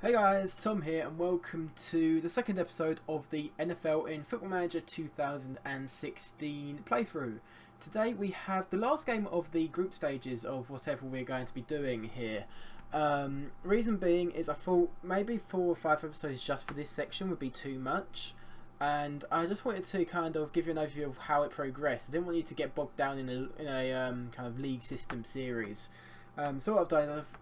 Hey guys, Tom here and welcome to the second episode of the NFL in Football Manager 2016 playthrough. Today we have the last game of the group stages of whatever we're going to be doing here. Reason being is I thought maybe 4 or 5 episodes just for this section would be too much, and I just wanted to kind of give you an overview of how it progressed. I didn't want you to get bogged down in a kind of league system series. So what I've done, I've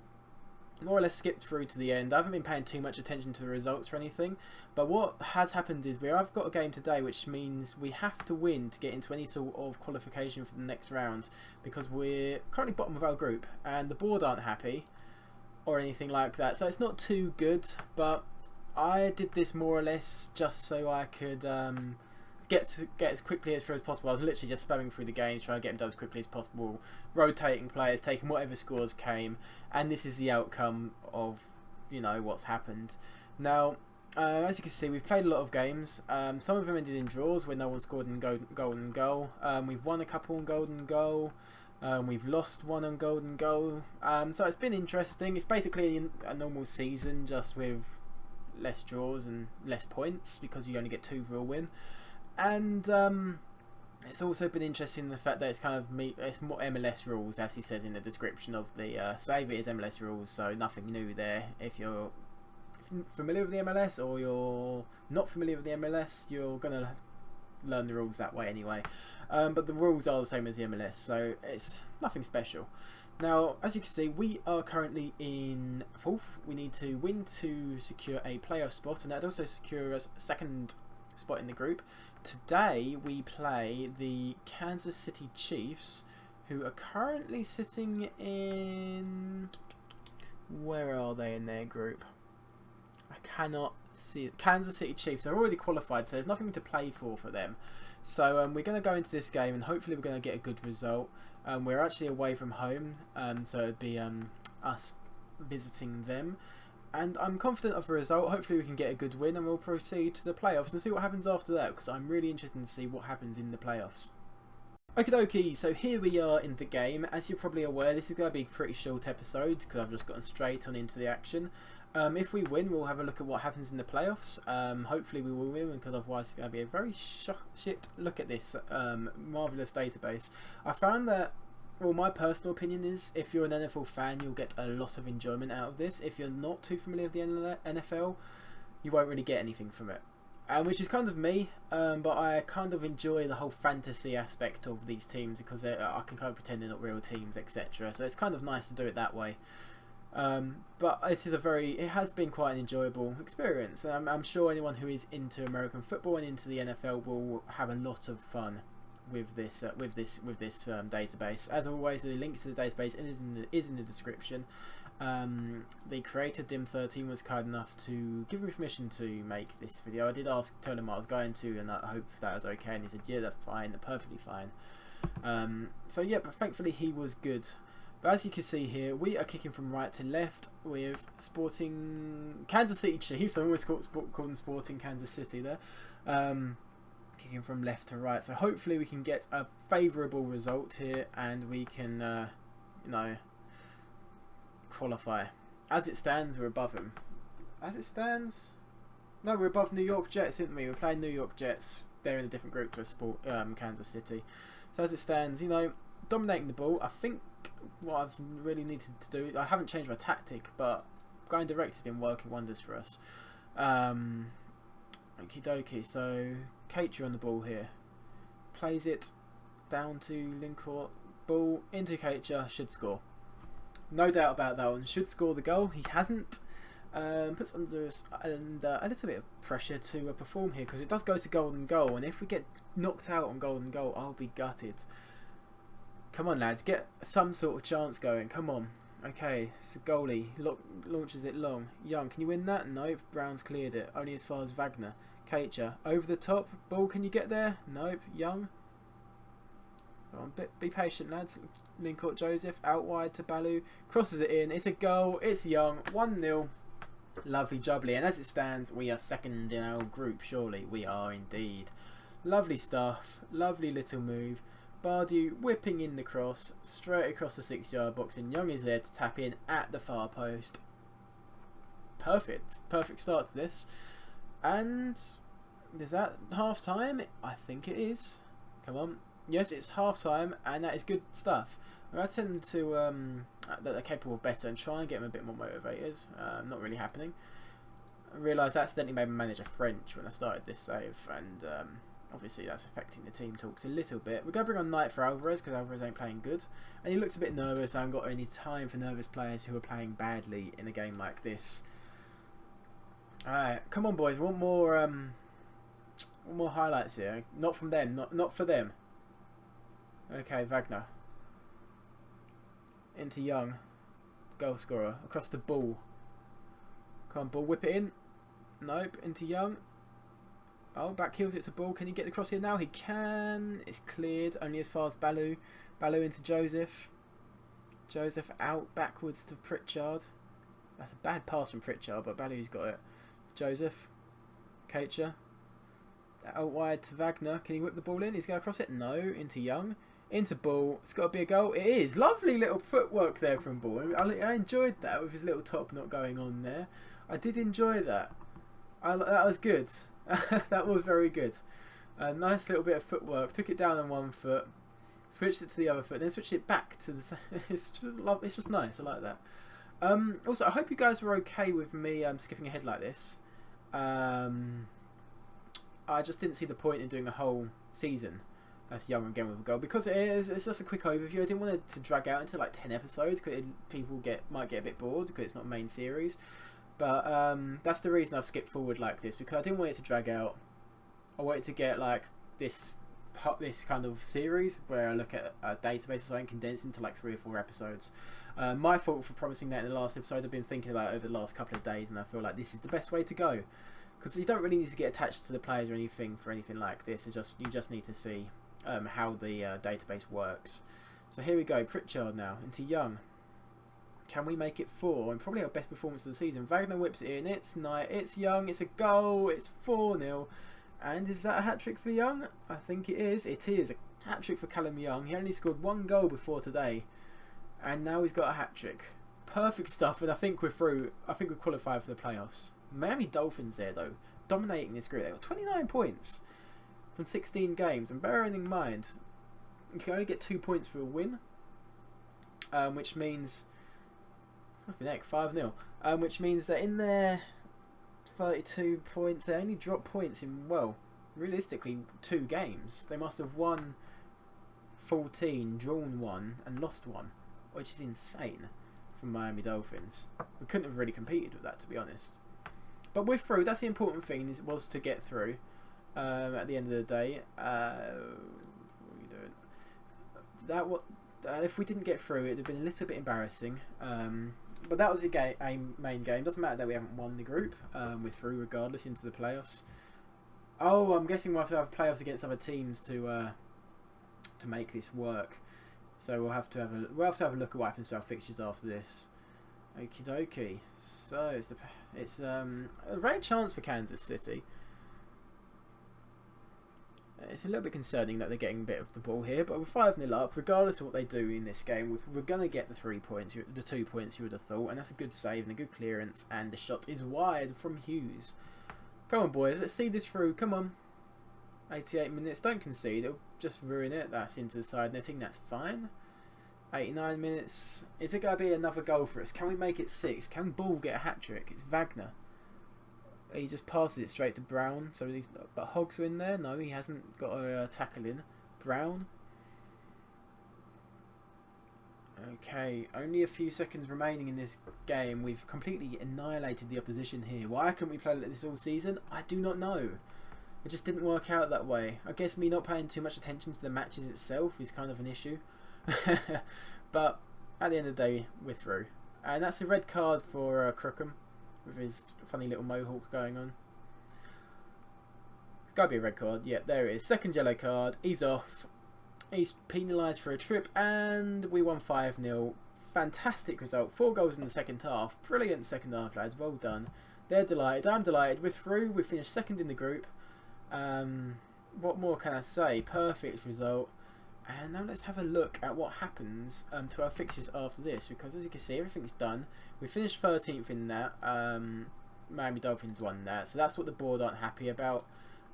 more or less skipped through to the end. I haven't been paying too much attention to the results or anything, but what has happened is I've got a game today which means we have to win to get into any sort of qualification for the next round, because we're currently bottom of our group and the board aren't happy or anything like that, so it's not too good. But I did this more or less just so I could get as quickly through as possible. I was literally just spamming through the games, trying to get them done as quickly as possible, rotating players, taking whatever scores came, and this is the outcome of what's happened. Now, as you can see, we've played a lot of games. Some of them ended in draws where no one scored in golden goal. We've won a couple on golden goal. We've lost one on golden goal. So it's been interesting. It's basically a normal season, just with less draws and less points, because you only get 2 for a win. And it's also been interesting in the fact that it's more MLS rules, as he says in the description of the save. It is MLS rules, so nothing new there. If you're familiar with the MLS or you're not familiar with the MLS, you're gonna learn the rules that way anyway. But the rules are the same as the MLS, so it's nothing special. Now, as you can see, we are currently in 4th. We need to win to secure a playoff spot, and that also secure us a second spot in the group. Today we play the Kansas City Chiefs, who are currently sitting in... where are they in their group? I cannot see it. Kansas City Chiefs are already qualified, so there's nothing to play for them. So we're going to go into this game and hopefully we're going to get a good result. We're actually away from home, so it'd be us visiting them. And I'm confident of the result. Hopefully we can get a good win and we'll proceed to the playoffs and see what happens after that, because I'm really interested to see what happens in the playoffs. Okie dokie, so here we are in the game. As you're probably aware, this is going to be a pretty short episode because I've just gotten straight on into the action. If we win, we'll have a look at what happens in the playoffs. Hopefully we will win, because otherwise it's going to be a very shit look at this marvellous database. I found that, well, my personal opinion is if you're an NFL fan, you'll get a lot of enjoyment out of this. If you're not too familiar with the NFL, you won't really get anything from it. Which is kind of me, but I kind of enjoy the whole fantasy aspect of these teams, because I can kind of pretend they're not real teams, etc. So it's kind of nice to do it that way. But this is it has been quite an enjoyable experience. I'm sure anyone who is into American football and into the NFL will have a lot of fun with this database. As always, the link to the database is in the description. The creator Dim13 was kind enough to give me permission to make this video. I did tell him I was going to, and I hope that was okay, and he said yeah, that's fine, perfectly fine. So yeah, but thankfully he was good. But as you can see here, we are kicking from right to left with Sporting Kansas City Chiefs. I always call them Sporting Kansas City there. Kicking from left to right, so hopefully we can get a favourable result here and we can qualify. As it stands, we're above him. As it stands, no, we're above New York Jets, isn't we? We're playing New York Jets. They're in a different group to Kansas City. So as it stands, dominating the ball. I think what I've really needed to do, I haven't changed my tactic, but going direct has been working wonders for us. Okie dokie, so Cater on the ball here. Plays it down to Lincourt. Ball into Cater, should score. No doubt about that one. Should score the goal. He hasn't. Puts under us a little bit of pressure to perform here, because it does go to golden goal, and if we get knocked out on golden goal, I'll be gutted. Come on, lads, get some sort of chance going. Come on. Okay, it's the goalie. Launches it long. Young, can you win that? Nope. Brown's cleared it. Only as far as Wagner. Kacher, over the top. Ball, can you get there? Nope. Young. Go on, be patient, lads. Lincourt Joseph, out wide to Balu. Crosses it in. It's a goal. It's Young. 1-0. Lovely jubbly. And as it stands, we are second in our group, surely. We are indeed. Lovely stuff. Lovely little move. Bardew whipping in the cross straight across the 6-yard box, and Young is there to tap in at the far post. Perfect start to this. And is that half time? I think it is. Come on. Yes, it's half time, and that is good stuff. I tend to that they're capable of better and try and get them a bit more motivated. Not really happening. I realised I accidentally made my manager French when I started this save, and obviously that's affecting the team talks a little bit. We're going to bring on Knight for Alvarez because Alvarez ain't playing good, and he looks a bit nervous. I haven't got any time for nervous players who are playing badly in a game like this. Alright, come on boys, want more highlights here. Not from them, not for them. Okay, Wagner. Into Young, goal scorer, across the ball. Come on, ball, whip it in. Nope, into Young. Oh, back heels it to ball. Can he get the cross here now? He can. It's cleared, only as far as Baloo. Baloo into Joseph. Joseph out backwards to Pritchard. That's a bad pass from Pritchard, but Baloo's got it. Joseph. Kacher. Out wide to Wagner. Can he whip the ball in? He's going to cross it? No. Into Young. Into Ball. It's got to be a goal. It is. Lovely little footwork there from Ball. I enjoyed that with his little top not going on there. I did enjoy that. That was good. That was very good. A nice little bit of footwork. Took it down on one foot. Switched it to the other foot. Then switched it back to the... It's just nice. I like that. Also, I hope you guys were okay with me skipping ahead like this. I just didn't see the point in doing a whole season. That's Young again with a goal because it's just a quick overview. I didn't want it to drag out into like 10 episodes because people might get a bit bored because it's not a main series. But that's the reason I've skipped forward like this, because I didn't want it to drag out. I wanted to get like this kind of series where I look at a database or something condensed into like 3 or 4 episodes. My fault for promising that in the last episode. I've been thinking about it over the last couple of days, and I feel like this is the best way to go. Because you don't really need to get attached to the players or anything for anything like this. You just need to see how the database works. So here we go, Pritchard now into Young. Can we make it 4? And probably our best performance of the season. Wagner whips it in. It's Knight. It's Young. It's a goal. It's 4-0. And is that a hat-trick for Young? I think it is. It is a hat-trick for Callum Young. He only scored 1 goal before today. And now he's got a hat-trick. Perfect stuff. And I think we're through. I think we're qualified for the playoffs. Miami Dolphins there, though. Dominating this group. They got 29 points from 16 games. And bearing in mind, you can only get 2 points for a win. Which means... 5-0. Which means that in their 32 points, they only dropped points in, well, realistically, 2 games. They must have won 14, drawn 1, and lost 1, which is insane from Miami Dolphins. We couldn't have really competed with that, to be honest. But we're through. That's the important thing, was to get through at the end of the day. What are we doing? If we didn't get through, it would have been a little bit embarrassing. But that was a main game. Doesn't matter that we haven't won the group. We're through regardless into the playoffs. Oh, I'm guessing we'll have to have playoffs against other teams to make this work. So we'll have to have a look at what happens to our fixtures after this. Okie dokie. So it's a great chance for Kansas City. It's a little bit concerning that they're getting a bit of the ball here, but we're 5-0 up. Regardless of what they do in this game, we're going to get the 3 points, the 2 points you would have thought, and that's a good save and a good clearance, and the shot is wide from Hughes. Come on, boys, let's see this through. Come on. 88 minutes. Don't concede. It'll just ruin it. That's into the side netting. That's fine. 89 minutes. Is it going to be another goal for us? Can we make it 6? Can Ball get a hat-trick? It's Wagner. He just passes it straight to Brown. But Hogs are in there. No, he hasn't got a tackle in. Brown. Okay, only a few seconds remaining in this game. We've completely annihilated the opposition here. Why couldn't we play like this all season? I do not know. It just didn't work out that way. I guess me not paying too much attention to the matches itself is kind of an issue. But at the end of the day, we're through. And that's a red card for Crookham, with his funny little mohawk going on. It's got to be a red card. Yeah, there it is. Second yellow card. He's off. He's penalised for a trip, and we won 5-0. Fantastic result. 4 goals in the second half. Brilliant second half, lads. Well done. They're delighted. I'm delighted. We're through. We finished second in the group. What more can I say? Perfect result. And now let's have a look at what happens to our fixtures after this, because as you can see, everything's done. We finished 13th in that. Miami Dolphins won that, so that's what the board aren't happy about.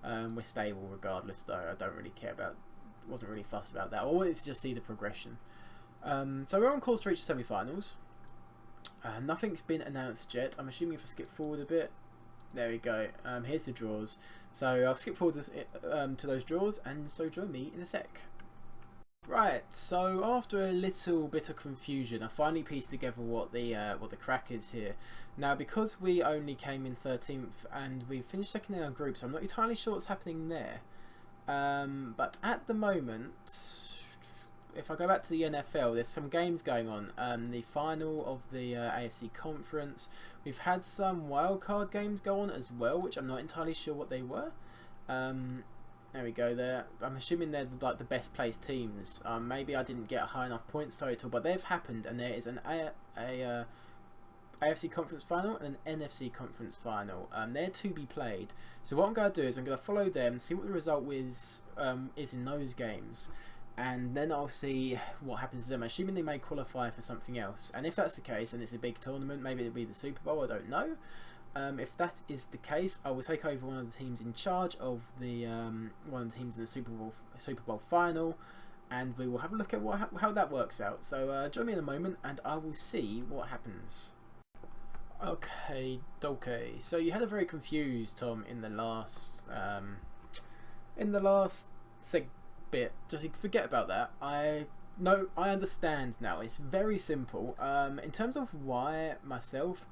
We're stable regardless, though. I don't really care about, wasn't really fussed about that. I wanted to just see the progression. So we're on course to reach the semi-finals. Nothing's been announced yet. I'm assuming if I skip forward a bit, there we go. Here's the draws. So I'll skip forward to those draws, and so join me in a sec. Right, so after a little bit of confusion, I finally pieced together what the crack is here. Now, because we only came in 13th and we finished second in our group, so I'm not entirely sure what's happening there. But at the moment, if I go back to the NFL, there's some games going on. The final of the AFC Conference. We've had some wildcard games go on as well, which I'm not entirely sure what they were. There we go there. I'm assuming they're like the best placed teams. Maybe I didn't get a high enough points total, but they've happened, and there is an AFC Conference Final and an NFC Conference Final. They're to be played. So what I'm going to do is I'm going to follow them, see what the result is in those games, and then I'll see what happens to them. Assuming they may qualify for something else, and if that's the case, and it's a big tournament, maybe it'll be the Super Bowl. I don't know. If that is the case, I will take over one of the teams in charge of the one of the teams in the Super Bowl final, and we will have a look at how that works out. So join me in a moment, and I will see what happens. Okay. So you had a very confused Tom in the last bit. Just forget about that. I understand now. It's very simple. In terms of why myself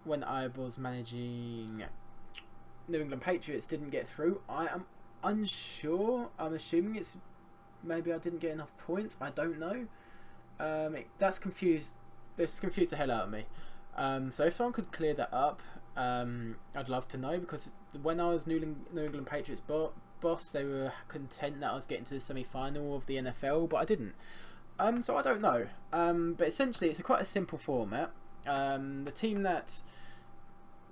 when I was managing New England Patriots didn't get through, I am unsure. I'm assuming it's maybe I didn't get enough points. I don't know. That's confused. This confused the hell out of me. So if someone could clear that up, I'd love to know, because when I was New England Patriots boss, they were content that I was getting to the semi-final of the NFL, but I didn't. So I don't know. But essentially, it's quite a simple format. The team that,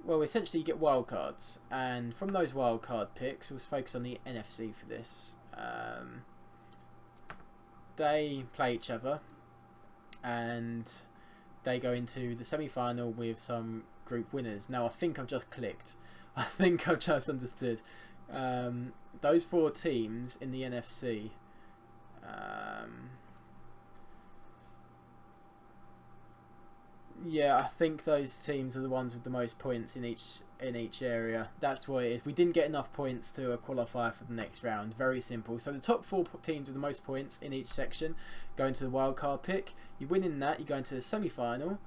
well, essentially you get wildcards, and from those wildcard picks, we'll focus on the NFC for this. They play each other, and they go into the semi-final with some group winners. Now, I think I've just clicked. I think I've just understood. Those four teams in the NFC. Yeah, I think those teams are the ones with the most points in each area. That's what it is. We didn't get enough points to qualify for the next round. Very simple. So the top four teams with the most points in each section go into the wildcard pick. You win in that, you go into the semi-final.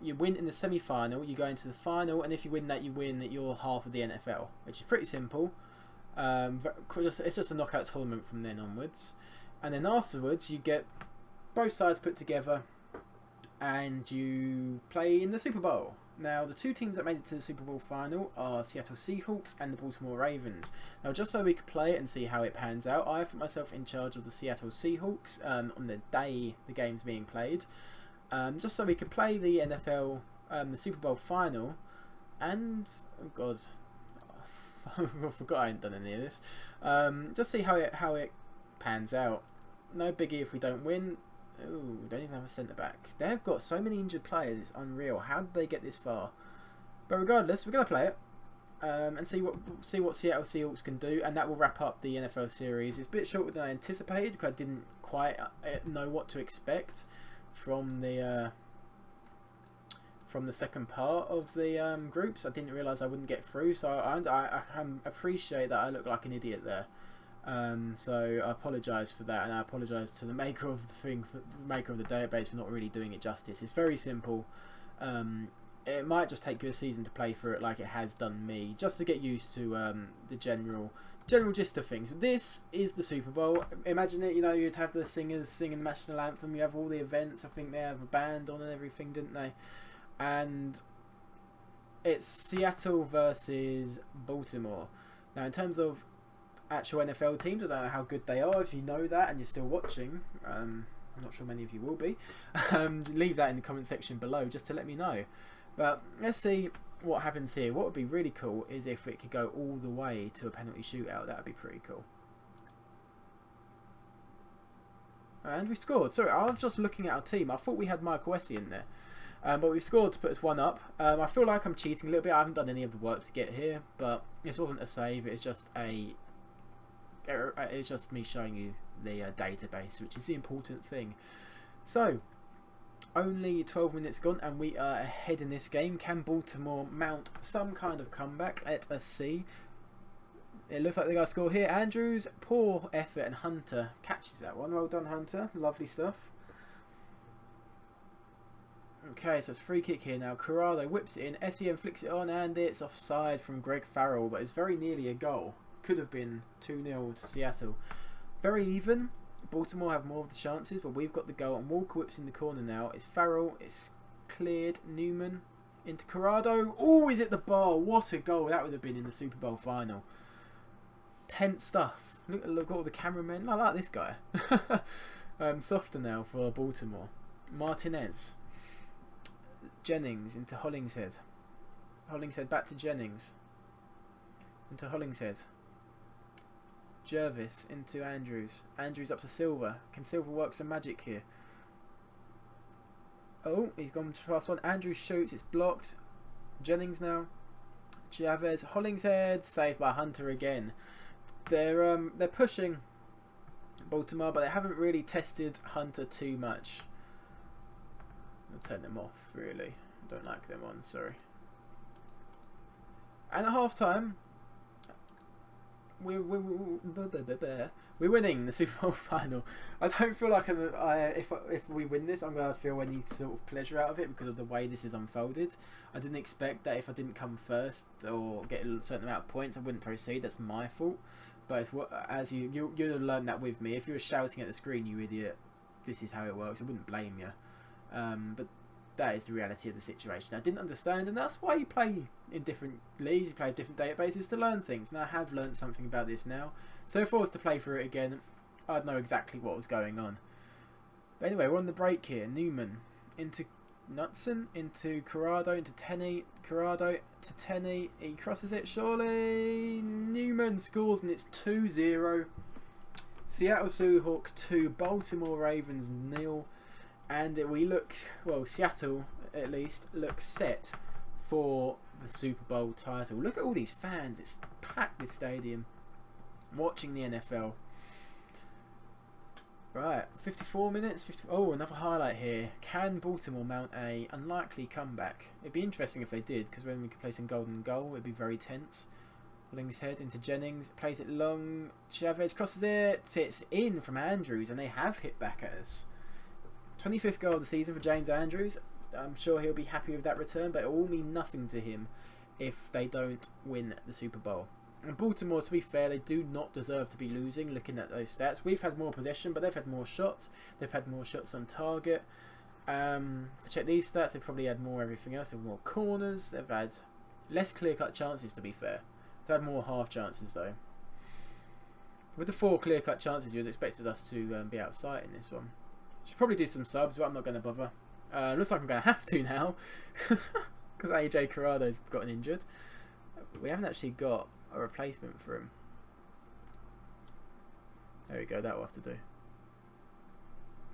You win in the semi-final, you go into the final, and if you win that, you win your half of the NFL, which is pretty simple. It's just a knockout tournament from then onwards. And then afterwards, you get both sides put together, and you play in the Super Bowl. Now, the two teams that made it to the Super Bowl final are Seattle Seahawks and the Baltimore Ravens. Now, just so we could play it and see how it pans out, I put myself in charge of the Seattle Seahawks on the day the game's being played, just so we could play the NFL, the Super Bowl final, and oh god, I forgot I hadn't done any of this. Just see how it pans out. No biggie if we don't win. Ooh, don't even have a centre back. They've got so many injured players, it's unreal. How did they get this far? But regardless, we're gonna play it and see what Seattle Seahawks can do, and that will wrap up the NFL series. It's a bit shorter than I anticipated because I didn't quite know what to expect from the second part of the groups. I didn't realise I wouldn't get through, so I appreciate that I look like an idiot there. So I apologise for that, and I apologise to the maker of the database for not really doing it justice. It's very simple. It might just take you a season to play through it like it has done me, just to get used to the general gist of things. This is the Super Bowl. Imagine it, you'd have the singers singing the national anthem, you have all the events. I think they have a band on and everything, didn't they? And it's Seattle versus Baltimore. Now, in terms of actual NFL teams, I don't know how good they are. If you know that and you're still watching, I'm not sure many of you will be, leave that in the comment section below just to let me know. But let's see what happens here. What would be really cool is if it could go all the way to a penalty shootout. That would be pretty cool. And we scored. Sorry, I was just looking at our team. I thought we had Michael Essie in there. But we've scored to put us 1 up. I feel like I'm cheating a little bit. I haven't done any of the work to get here. But this wasn't a save. It's just it's just me showing you the database, which is the important thing. So, only 12 minutes gone and we are ahead in this game. Can Baltimore mount some kind of comeback? Let us see. It looks like they got a score here. Andrews, poor effort, and Hunter catches that one. Well done, Hunter. Lovely stuff. Okay, so it's a free kick here now. Corrado whips it in. SEM flicks it on, and it's offside from Greg Farrell, but it's very nearly a goal. Could have been 2-0 to Seattle. Very even. Baltimore have more of the chances, but we've got the goal, and Walker whips in the corner now. It's Farrell. It's cleared. Newman into Corrado. Oh, is it the bar? What a goal. That would have been in the Super Bowl final. Tense stuff. Look at all the cameramen. I like this guy. Softer now for Baltimore. Martinez. Jennings into Hollingshead. Hollingshead back to Jennings. Into Hollingshead. Jervis into Andrews. Andrews up to Silver. Can Silver work some magic here? Oh, he's gone past one. Andrews shoots. It's blocked. Jennings now. Chavez. Hollingshead. Saved by Hunter again. They're pushing Baltimore, but they haven't really tested Hunter too much. I'll turn them off, really. I don't like them on, sorry. And at half time, we're winning the Super Bowl final. I don't feel like if we win this, I'm going to feel any sort of pleasure out of it because of the way this is unfolded. I didn't expect that if I didn't come first or get a certain amount of points, I wouldn't proceed. That's my fault. But it's as you'd have learned that with me. If you were shouting at the screen, you idiot, this is how it works. I wouldn't blame you. But that is the reality of the situation. I didn't understand, and that's why you play in different leagues, you play different databases to learn things. And I have learned something about this now. So if I was to play through it again, I'd know exactly what was going on. But anyway, we're on the break here. Newman into Knutson, into Corrado, into Tenney. Corrado to Tenney. He crosses it, surely. Newman scores, and it's 2-0. Seattle Seahawks 2, Baltimore Ravens 0. And we look, well, Seattle at least looks set for the Super Bowl title. Look at all these fans. It's packed, this stadium. Watching the NFL. Right, 54 minutes. Oh, another highlight here. Can Baltimore mount a unlikely comeback? It'd be interesting if they did, because when we could play some golden goal, it'd be very tense. Hollingshead into Jennings. Plays it long. Chavez crosses it. It's in from Andrews, and they have hit back at us. 25th goal of the season for James Andrews. I'm sure he'll be happy with that return, but it will mean nothing to him if they don't win the Super Bowl. And Baltimore, to be fair, they do not deserve to be losing, looking at those stats. We've had more possession, but they've had more shots. They've had more shots on target. If I check these stats, they've probably had more everything else. They've had more corners. They've had less clear-cut chances, to be fair. They've had more half chances, though. With the 4 clear-cut chances, you'd expected us to be outside in this one. Should probably do some subs, but I'm not going to bother. Looks like I'm going to have to now. Because AJ Corrado's gotten injured. We haven't actually got a replacement for him. There we go, that will have to do.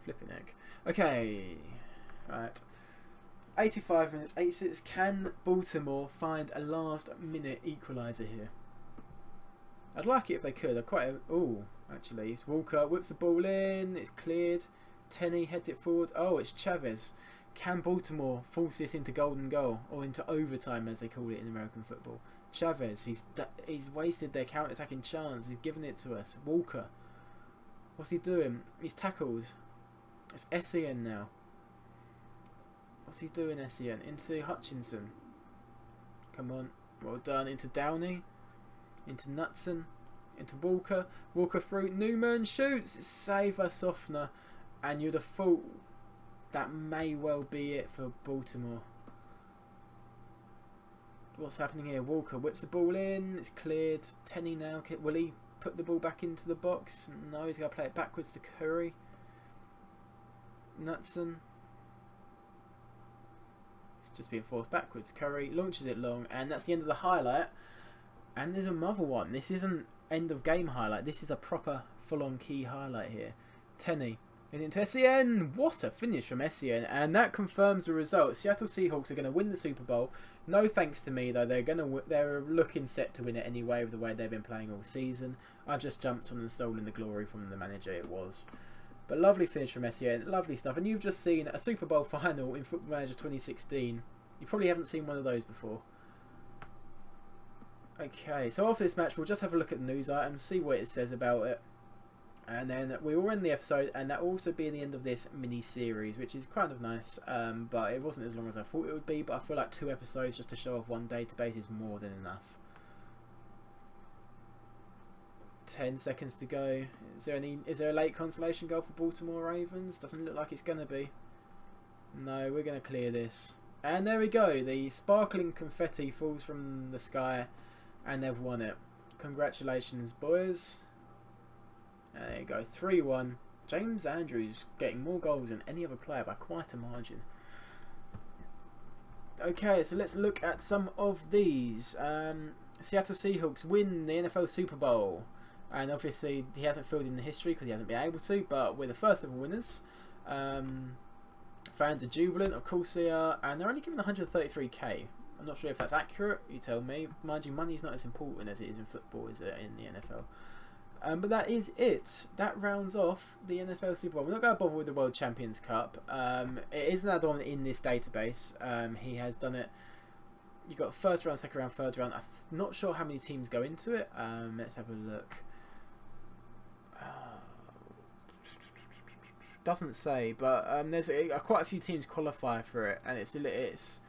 Flipping egg. Okay. Right. 85 minutes, 86. Can Baltimore find a last minute equaliser here? I'd like it if they could. Oh, actually, it's Walker whips the ball in. It's cleared. Tenney heads it forward. Oh, it's Chavez. Can Baltimore force this into golden goal or into overtime, as they call it in American football? Chavez, he's wasted their counter-attacking chance. He's given it to us. Walker, what's he doing? He's tackled. It's Essien now. What's he doing, Essien? Into Hutchinson. Come on, well done. Into Downey. Into Knutson. Into Walker. Walker through. Newman shoots. It's saved by Sofner. And you'd have thought that may well be it for Baltimore. What's happening here? Walker whips the ball in. It's cleared. Tenney now. Will he put the ball back into the box? No, he's got to play it backwards to Curry. Knutson. It's just being forced backwards. Curry launches it long, and that's the end of the highlight. And there's another one. This isn't end of game highlight. This is a proper full-on key highlight here. Tenney Into Essien. What a finish from Essien, and that confirms the result. Seattle Seahawks are going to win the Super Bowl. No thanks to me though. They're looking set to win it anyway with the way they've been playing all season. I've just jumped on and stolen the glory from the manager. It was, but lovely finish from Essien. Lovely stuff. And you've just seen a Super Bowl final in Football Manager 2016. You probably haven't seen one of those before. Okay, so after this match, we'll just have a look at the news items, see what it says about it. And then we will end the episode, and that will also be the end of this mini-series, which is kind of nice, but it wasn't as long as I thought it would be, but I feel like 2 episodes just to show off one database is more than enough. 10 seconds to go. Is there a late consolation goal for Baltimore Ravens? Doesn't look like it's going to be. No, we're going to clear this. And there we go, the sparkling confetti falls from the sky, and they've won it. Congratulations, boys. There you go, 3-1. James Andrews getting more goals than any other player by quite a margin. Okay, so let's look at some of these. Seattle Seahawks win the NFL Super Bowl. And obviously he hasn't filled in the history because he hasn't been able to, but we're the first ever winners. Fans are jubilant, of course they are, and they're only given 133k. I'm not sure if that's accurate, you tell me. Mind you, money's not as important as it is in football, is it, in the NFL? But that is it. That rounds off the NFL Super Bowl. We're not going to bother with the World Champions Cup. It is an add-on in this database. He has done it. You've got first round, second round, third round. I'm not sure how many teams go into it. Let's have a look. Doesn't say, but there's quite a few teams qualify for it, and it's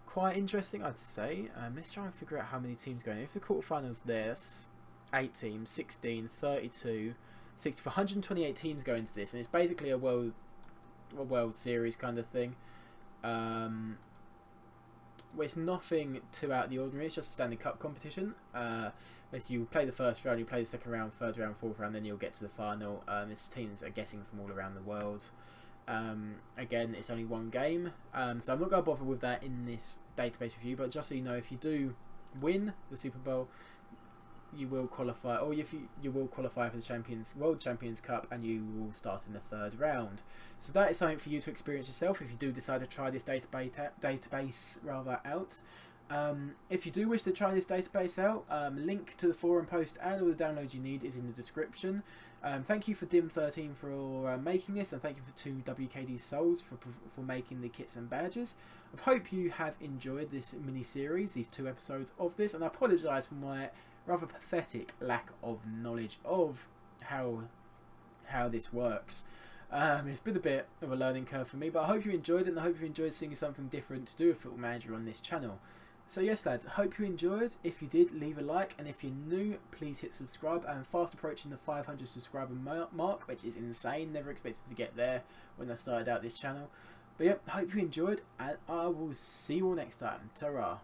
quite interesting, I'd say. Let's try and figure out how many teams go in. If the quarterfinals there's 8 teams, 16, 32, 60, 128 teams go into this, and it's basically a world series kind of thing. Well, it's nothing too out of the ordinary. It's just a standard cup competition. Basically, you play the first round, you play the second round, third round, fourth round, then you'll get to the final. These teams are guessing from all around the world. Again, it's only one game, so I'm not going to bother with that in this database review. But just so you know, if you do win the Super Bowl, you will qualify, or if you will qualify for the World Champions Cup, and you will start in the 3rd round. So that is something for you to experience yourself if you do decide to try this database out. If you do wish to try this database out, link to the forum post and all the downloads you need is in the description. Thank you for Dim13 for making this, and thank you to WKD Souls for making the kits and badges. I hope you have enjoyed this mini-series, these 2 episodes of this, and I apologise for my rather pathetic lack of knowledge of how this works. It's been a bit of a learning curve for me, but I hope you enjoyed it, and I hope you enjoyed seeing something different to do with Football Manager on this channel. So yes lads, I hope you enjoyed. If you did, leave a like, and if you're new, please hit subscribe. I'm fast approaching the 500 subscriber mark, which is insane. Never expected to get there when I started out this channel. But yep, I hope you enjoyed, and I will see you all next time. Ta-ra.